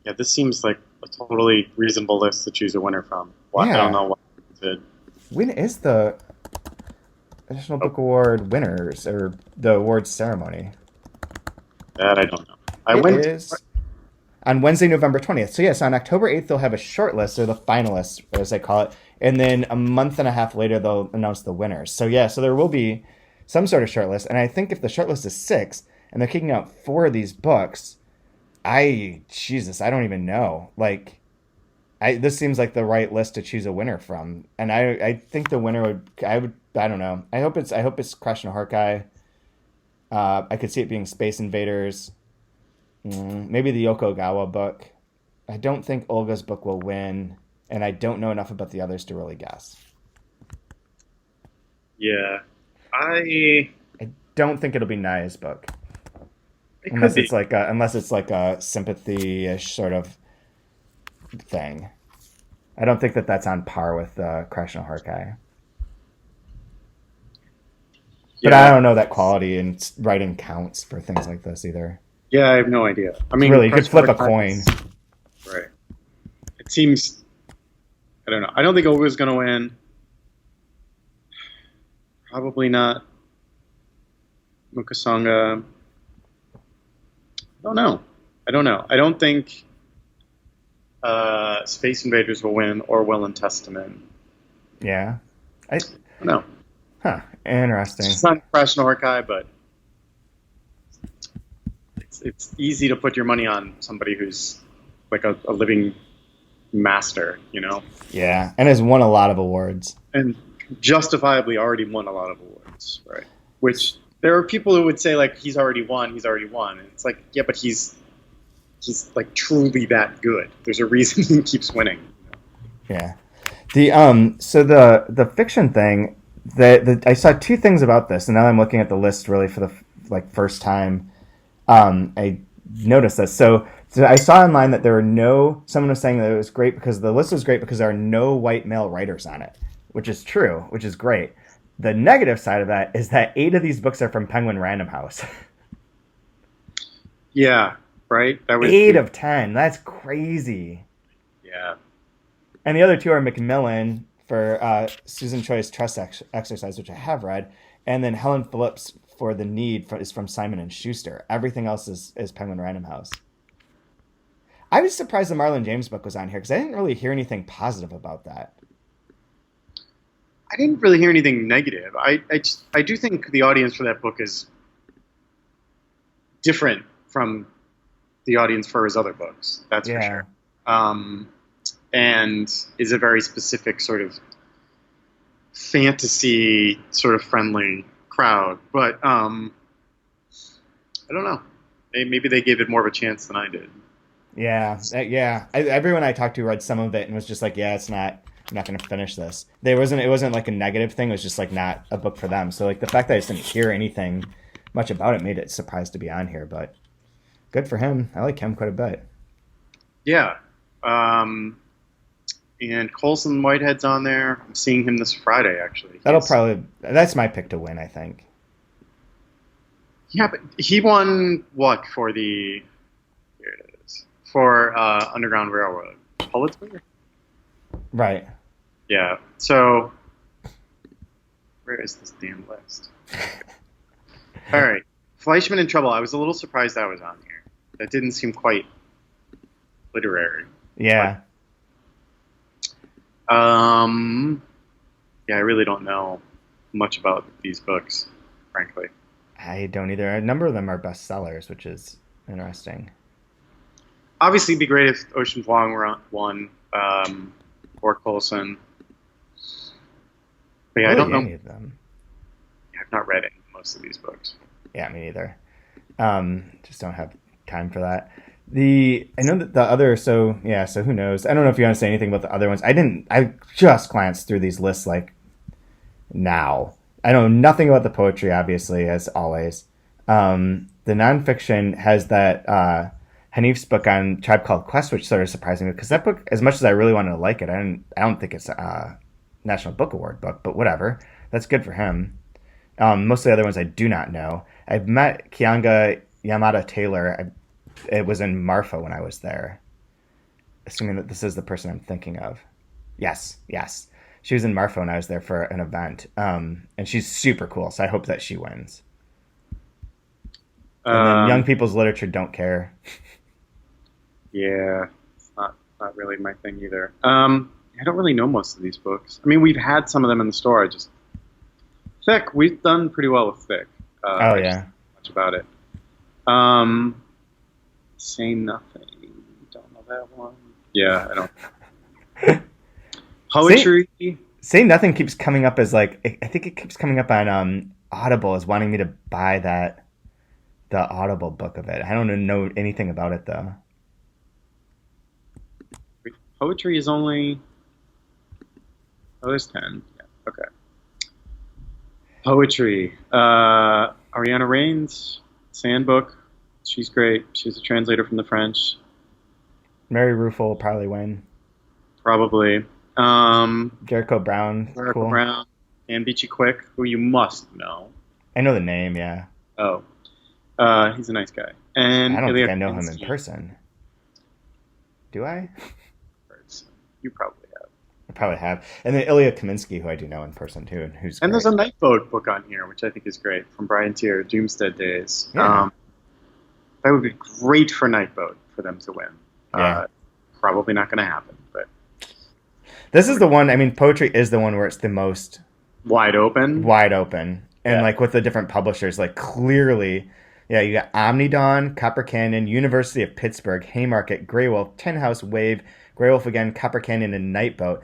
Yeah, this seems like a totally reasonable list to choose a winner from. Well, yeah. I don't know what it. When is the National Book Award winners or the awards ceremony? That I don't know. It is on Wednesday, November 20th. So yes, on October 8th they'll have a shortlist, or the finalists, as they call it, and then a month and a half later they'll announce the winners. So yeah, so there will be some sort of shortlist, and I think if the shortlist is 6 and they're kicking out 4 of these books, I don't even know. Like, this seems like the right list to choose a winner from, and I think the winner I don't know. I hope it's Crush and Hawkeye. I could see it being Space Invaders. Maybe the Yoko Ogawa book. I don't think Olga's book will win, and I don't know enough about the others to really guess. Yeah, I don't think it'll be Naya's book. Unless it's like a sympathy-ish sort of thing. I don't think that that's on par with Crash and Horkai. But I Yeah, don't know that quality in writing counts for things like this either. yeah, I have no idea. I mean, Really, you could Crash flip a Bandicoot coin. right. It seems. I don't know. I don't think Olga's going to win. Probably not. Mukasanga. I don't know. I don't know. I don't think Space Invaders will win or Will and Testament. Yeah. I, I don't know. huh. Interesting. It's not Crash and Horkai, but it's easy to put your money on somebody who's like a living master, you know, Yeah. And has won a lot of awards. and justifiably already won a lot of awards, right? Which there are people who would say like he's already won, and it's like yeah, but he's like truly that good. There's a reason he keeps winning. Yeah. So the fiction thing, I saw two things about this, and now I'm looking at the list really for the first time. I noticed this. So I saw online that someone was saying that it was great because the list was great because there are no white male writers on it, which is true, which is great. The negative side of that is that 8 of these books are from Penguin Random House. Yeah, right. That was 8 of 10. That's crazy. yeah. And the other 2 are Macmillan for Susan Choi's Trust Exercise, which I have read, and then Helen Phillips for The Need is from Simon and Schuster. Everything else is Penguin Random House. I was surprised the Marlon James book was on here because I didn't really hear anything positive about that. I didn't really hear anything negative. I do think the audience for that book is different from the audience for his other books. That's for sure. And is a very specific sort of fantasy sort of friendly crowd. But I don't know. Maybe they gave it more of a chance than I did. Yeah. Everyone I talked to read some of it and was just like, yeah, I'm not going to finish this. It wasn't like a negative thing. It was just like not a book for them. So like the fact that I just didn't hear anything much about it made it surprised to be on here, but good for him. I like him quite a bit. Yeah. And Colson Whitehead's on there. I'm seeing him this Friday, actually. That's my pick to win, I think. Yeah, but he won what for here it is, for Underground Railroad? Pulitzer? Right. Yeah. So, where is this damn list? All right. Fleischman in Trouble. I was a little surprised that was on here. That didn't seem quite literary. Yeah. Yeah, I really don't know much about these books, frankly. I don't either. A number of them are bestsellers, which is interesting. Obviously, it'd be great if Ocean Vuong won, or Colson. But yeah, I don't know any of them. Yeah, I've not read most of these books. Yeah, me neither. Just don't have time for that. I know that the other, so who knows? I don't know if you want to say anything about the other ones. I just glanced through these lists like now. I know nothing about the poetry, obviously, as always. The nonfiction has that Hanif's book on Tribe Called Quest, which sort of surprised me because that book, as much as I really wanted to like it, I don't think it's a National Book Award book, but whatever. That's good for him. Most of the other ones I do not know. I've met Kianga Yamada Taylor. It was in Marfa when I was there. Assuming that this is the person I'm thinking of. Yes. She was in Marfa when I was there for an event. And she's super cool, so I hope that she wins. And then young people's literature don't care. Yeah, it's not really my thing either. I don't really know most of these books. I mean, we've had some of them in the store. Thick, we've done pretty well with Thick. Oh, yeah. I just don't know much about it. Say Nothing. Don't know that one. Yeah, I don't. Poetry. Say Nothing keeps coming up as I think it keeps coming up on Audible as wanting me to buy the Audible book of it. I don't know anything about it though. Poetry is only. Oh, there's 10. Yeah, okay. Poetry. Ariana Reigns, Sandbook. She's great. She's a translator from the French. Mary Ruffo will probably win. Probably. Jericho Brown. Jericho Cool. Brown and Beachy Quick, who you must know. I know the name, yeah. Oh, he's a nice guy. And I don't Ilya think I know him in Kaminsky. person. Do I? You probably have. I probably have. And then Ilya Kaminsky, who I do know in person too, and who's And great. there's a Nightboat book on here, which I think is great, from Brian Tier, Doomstead Days. Yeah. That would be great for Nightboat for them to win. Yeah. Probably not going to happen, but This is the one, I mean, poetry is the one where it's the most wide open. wide open. And Yeah. like with the different publishers, like clearly, yeah, you got Omnidon, Copper Canyon, University of Pittsburgh, Haymarket, Grey Wolf, Tin House, Wave, Grey Wolf again, Copper Canyon, and Nightboat,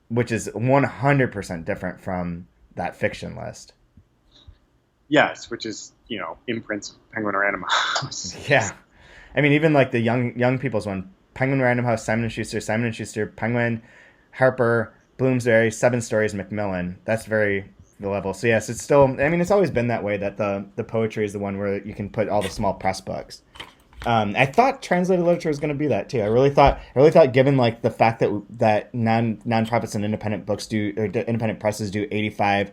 which is 100% different from that fiction list. Yes, which is, imprints of Penguin or Random House. Yeah. I mean, even like the young people's one, Penguin Random House, Simon & Schuster, Penguin, Harper, Bloomsbury, Seven Stories, Macmillan. That's very the level. So yes, it's still, I mean, it's always been that way, that the poetry is the one where you can put all the small press books. I thought translated literature was going to be that too. I really thought, given like the fact that nonprofits and independent independent presses do 85%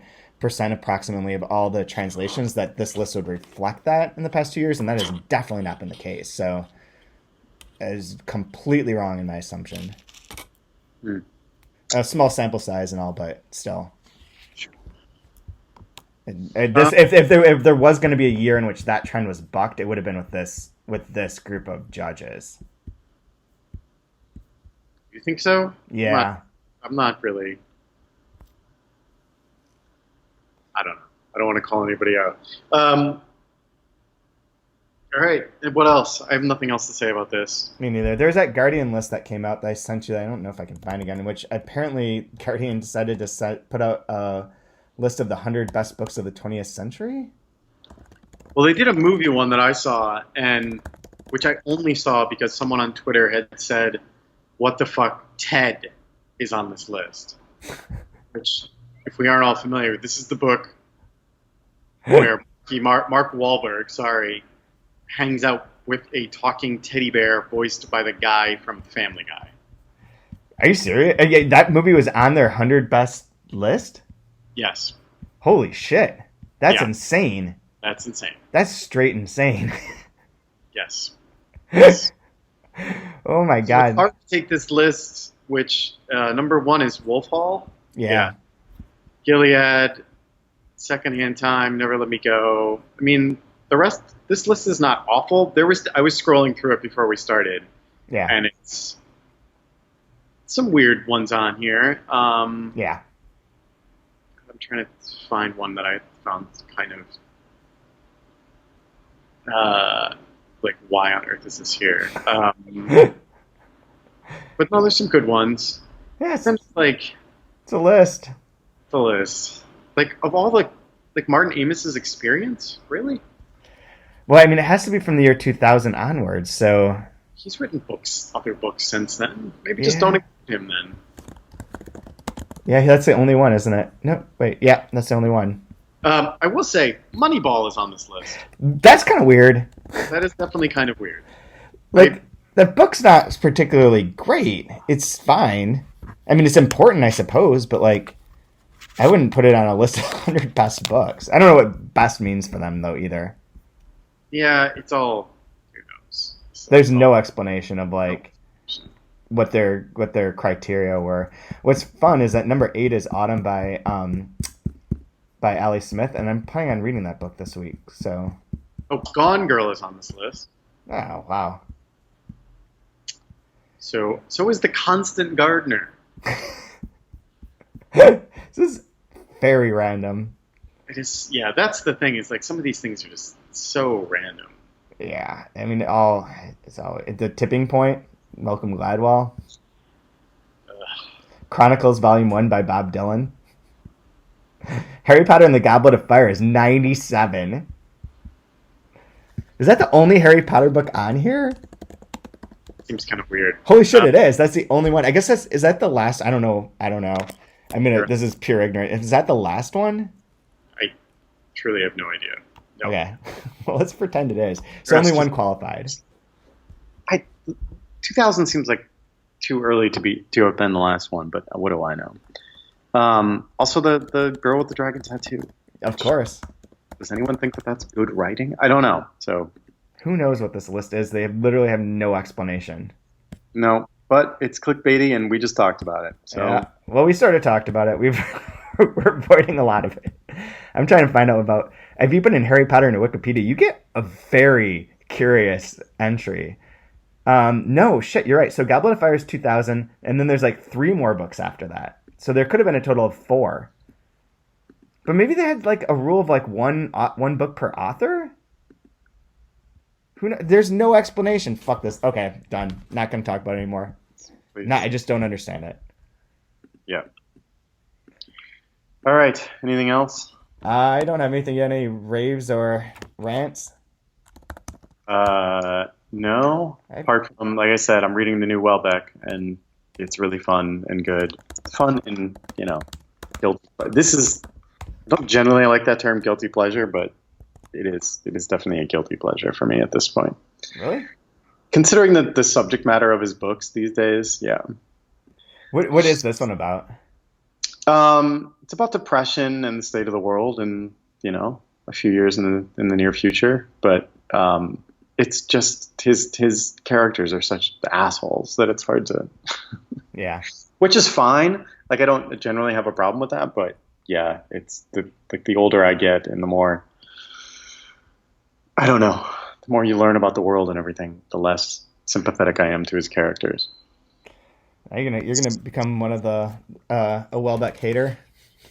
approximately of all the translations, that this list would reflect that in the past 2 years, and that has definitely not been the case. So it is completely wrong in my assumption. A small sample size and all, but still. If there was going to be a year in which that trend was bucked, it would have been with this group of judges. You think so? Yeah. I'm not really. I don't know. I don't want to call anybody out. All right. What else? I have nothing else to say about this. Me neither. There's that Guardian list that came out that I sent you that I don't know if I can find again, in which apparently Guardian decided to put out a list of the 100 best books of the 20th century. Well, they did a movie one that I saw, and which I only saw because someone on Twitter had said, "What the fuck, Ted is on this list." Which, if we aren't all familiar, this is the book where Mark Wahlberg, hangs out with a talking teddy bear voiced by the guy from Family Guy. Are you serious? Yeah, that movie was on their 100 best list? Yes. Holy shit. That's Yeah. insane. That's insane. That's straight insane. Yes. Oh my So god. it's hard to take this list, which number one is Wolf Hall. Yeah. Gilead, Secondhand Time, Never Let Me Go. I mean, the rest, this list is not awful. I was scrolling through it before we started, Yeah. and it's some weird ones on here. Yeah. I'm trying to find one that I found kind of like, why on earth is this here? But no, there's some good ones. Yeah, It's like it's a list. the list, like of all like Martin Amos's experience, really. Well, I mean, it has to be from the year 2000 onwards, so... He's written other books since then. Maybe just don't include him then. Yeah, that's the only one, isn't it? No, wait. Yeah, that's the only one. I will say, Moneyball is on this list. That's kind of weird. That is definitely kind of weird. Like, the book's not particularly great. It's fine. I mean, it's important, I suppose, but, like, I wouldn't put it on a list of 100 best books. I don't know what best means for them, though, either. Yeah, it's all, who knows. There's no explanation of, like, what their criteria were. What's fun is that number 8 is Autumn by Ali Smith, and I'm planning on reading that book this week. So, Oh, Gone Girl is on this list. oh wow, So is The Constant Gardener. this is very random. It is. Yeah, that's the thing. Is like some of these things are just so random. Yeah, I mean, it's all the Tipping Point, Malcolm Gladwell, Chronicles Volume 1 by Bob Dylan. Harry Potter and the Goblet of Fire is 97. Is that the only Harry Potter book on here? Seems kind of weird. Holy shit, it is. That's the only one. I guess is that the last? I don't know. Sure. This is pure ignorance. Is that the last one? I truly have no idea. No. Okay. Well, let's pretend it is. So only one qualified. 2000 seems like too early to have been the last one, but what do I know? Also, the girl with the dragon tattoo. Of course. Does anyone think that that's good writing? I don't know. So Who knows what this list is? They literally have no explanation. no, but it's clickbaity, and we just talked about it. So Yeah. Well, we sort of talked about it. We're avoiding a lot of it. I'm trying to find out about. If you put in Harry Potter into Wikipedia, you get a very curious entry. No, shit, you're right. So Goblet of Fire is 2000, and then there's like 3 more books after that. So there could have been a total of 4. But maybe they had like a rule of like one book per author? Who knows? There's no explanation. Fuck this. Okay, done. Not going to talk about it anymore. please. No, I just don't understand it. Yeah. All right. Anything else? I don't have anything yet. Any raves or rants? No. Apart from, like I said, I'm reading the new Welbeck, and it's really fun and good. Fun and, guilty. This is, I don't generally like that term guilty pleasure, but it is definitely a guilty pleasure for me at this point. Really? Considering the subject matter of his books these days, yeah. What is this one about? It's about depression and the state of the world, and a few years in the near future. But it's just his characters are such assholes that it's hard to. Yeah. Which is fine. Like I don't generally have a problem with that, but yeah, it's the older I get and the more I don't know, the more you learn about the world and everything, the less sympathetic I am to his characters. You're gonna become one of the a Welbeck hater?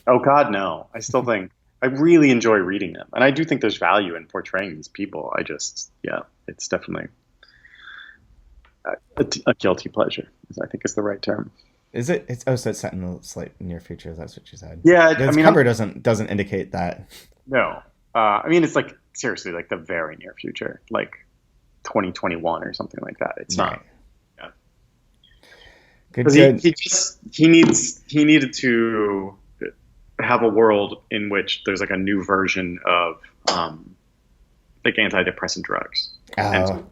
Oh God, no. I still think I really enjoy reading them, and I do think there's value in portraying these people. It's definitely a guilty pleasure. I think is the right term. Is it? So it's set in the slight near future. That's what you said. Yeah, Its cover doesn't indicate that. No. It's like seriously, like the very near future, like 2021 or something like that. It's not. Yeah. Good. He needed to have a world in which there's like a new version of like antidepressant drugs. Oh.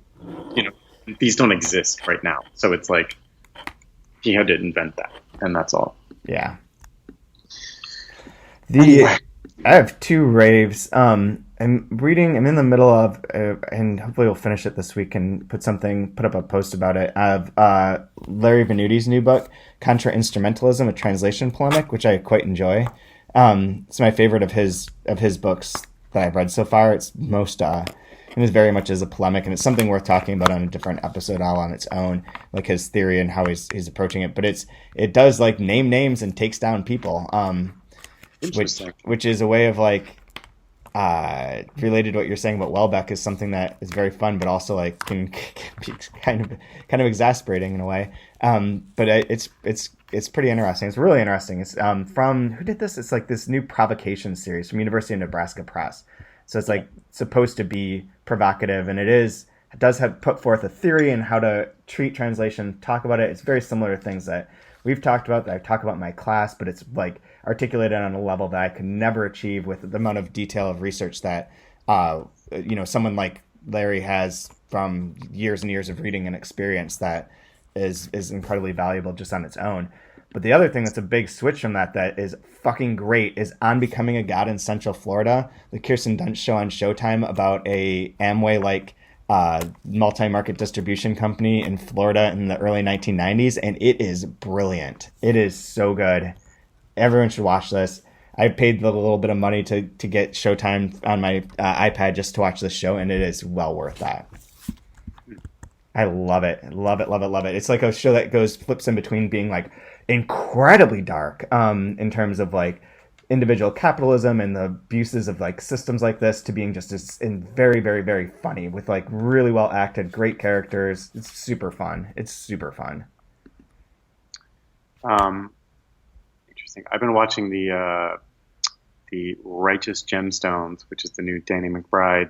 And these don't exist right now. So it's like he had to invent that, and that's all. Yeah. I have 2 raves. I'm in the middle of, and hopefully we'll finish it this week and put up a post about it, of Larry Venuti's new book, Contra-Instrumentalism, a Translation Polemic, which I quite enjoy. It's my favorite of his books that I've read so far. It's it was very much as a polemic, and it's something worth talking about on a different episode all on its own, like his theory and how he's approaching it. But it does like name names and takes down people, which is a way of like related to what you're saying about Welbeck, is something that is very fun, but also like can be kind of exasperating in a way. But it's pretty interesting. It's really interesting. It's from who did this? It's like this new provocation series from University of Nebraska Press. So it's like supposed to be provocative, and it does have put forth a theory and how to treat translation, talk about it. It's very similar to things that we've talked about, that I talk about in my class, but it's like articulated on a level that I could never achieve with the amount of detail of research that someone like Larry has from years and years of reading and experience that is incredibly valuable just on its own. But the other thing that's a big switch from that is fucking great is On Becoming a God in Central Florida, the Kirsten Dunst show on Showtime about a Amway-like multi-market distribution company in Florida in the early 1990s, and it is brilliant. It is so good. Everyone should watch this. I paid the little bit of money to get Showtime on my iPad just to watch this show, and it is well worth that. I love it. Love it, love it, love it. It's like a show that flips in between being like incredibly dark in terms of like individual capitalism and the abuses of like systems like this, to being just very, very, very funny with like really well acted, great characters. It's super fun. Interesting. I've been watching the Righteous Gemstones, which is the new Danny McBride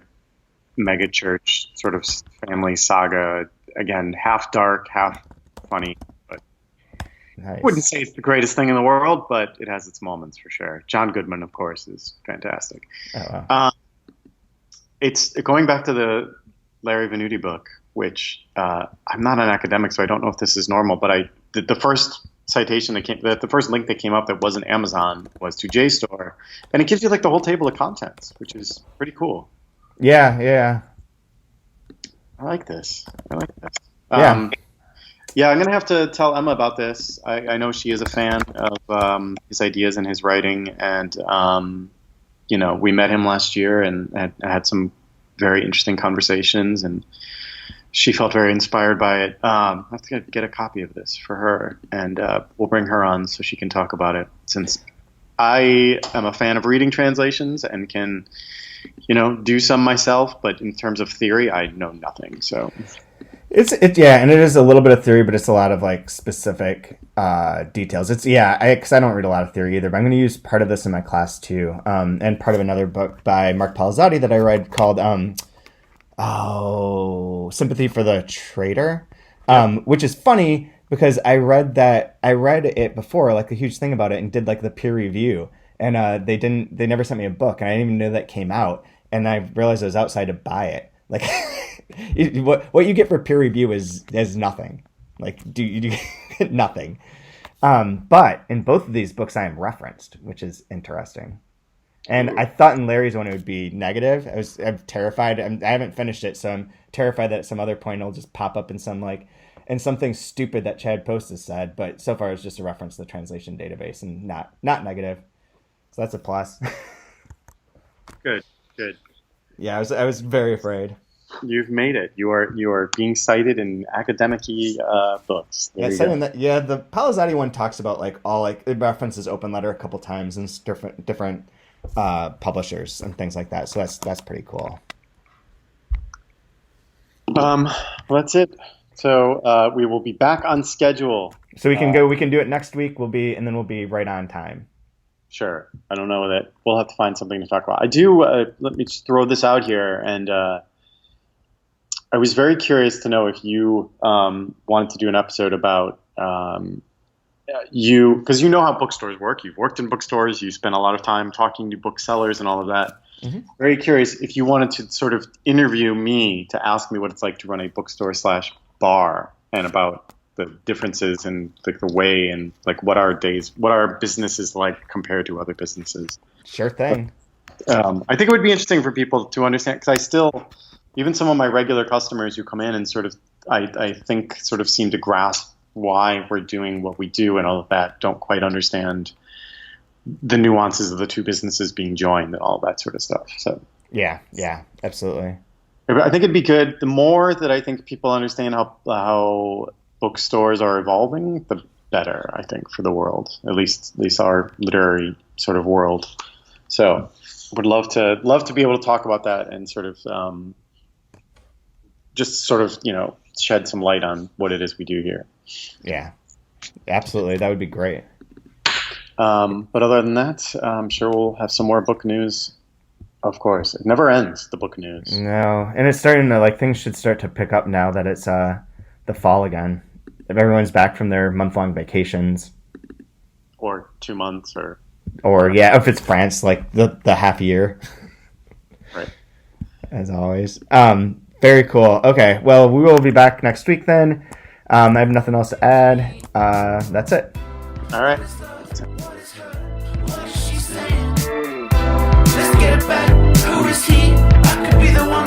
mega church sort of family saga. Again, half dark, half funny, but Nice. I wouldn't say it's the greatest thing in the world, but it has its moments for sure. John Goodman, of course, is fantastic. Oh, wow. It's going back to the Larry Venuti book. which I'm not an academic, so I don't know if this is normal, but the first citation the first link that came up that wasn't Amazon was to JSTOR, and it gives you like the whole table of contents, which is pretty cool. Yeah. I like this. Yeah. Yeah, I'm gonna have to tell Emma about this. I know she is a fan of his ideas and his writing, and we met him last year and had some very interesting conversations, and she felt very inspired by it. I have to get a copy of this for her, and we'll bring her on so she can talk about it, since I am a fan of reading translations and can, do some myself, but in terms of theory, I know nothing. So and it is a little bit of theory, but it's a lot of like specific details. Because I don't read a lot of theory either, but I'm going to use part of this in my class too, and part of another book by Mark Palazzati that I read called Sympathy for the Traitor, which is funny because I read it before, like a huge thing about it, and did like the peer review, and they never sent me a book, and I didn't even know that came out, and I realized I was outside to buy it. Like, what you get for peer review is nothing. Like, you get nothing. But in both of these books, I am referenced, which is interesting. And I thought in Larry's one it would be negative. I'm terrified. I haven't finished it, so I'm terrified that at some other point it'll just pop up in something stupid that Chad Post has said. But so far it's just a reference to the translation database and not negative. So that's a plus. Good. Yeah, I was very afraid. You've made it. You are being cited in academic-y books. The Palazzati one talks about like all like it references Open Letter a couple times and different publishers and things like that. So that's pretty cool. Well, that's it. So we will be back on schedule. So we can go. We can do it next week. We'll be right on time. Sure. I don't know that we'll have to find something to talk about. I do. Let me just throw this out here, and I was very curious to know if you wanted to do an episode about because you know how bookstores work. You've worked in bookstores. You spend a lot of time talking to booksellers and all of that. Mm-hmm. Very curious if you wanted to sort of interview me to ask me what it's like to run a bookstore/bar, and about the differences and like the way and like what our business is like compared to other businesses. Sure thing. I think it would be interesting for people to understand, because even some of my regular customers who come in and sort of, I think sort of seem to grasp why we're doing what we do and all of that, don't quite understand the nuances of the two businesses being joined and all that sort of stuff. So yeah, absolutely. I think it'd be good. The more that I think people understand how bookstores are evolving, the better, I think, for the world, at least our literary sort of world. So would love to be able to talk about that and sort of just sort of, shed some light on what it is we do here. Yeah, absolutely. That would be great. But other than that, I'm sure we'll have some more book news. Of course, it never ends, the book news. No, and it's starting to things should start to pick up now that it's the fall again. If everyone's back from their month-long vacations, or 2 months, or if it's France, like the half year, right? As always. Very cool. Okay, well, we will be back next week then. I have nothing else to add. That's it. All right. Let's get it back. Who is he? I could be the one.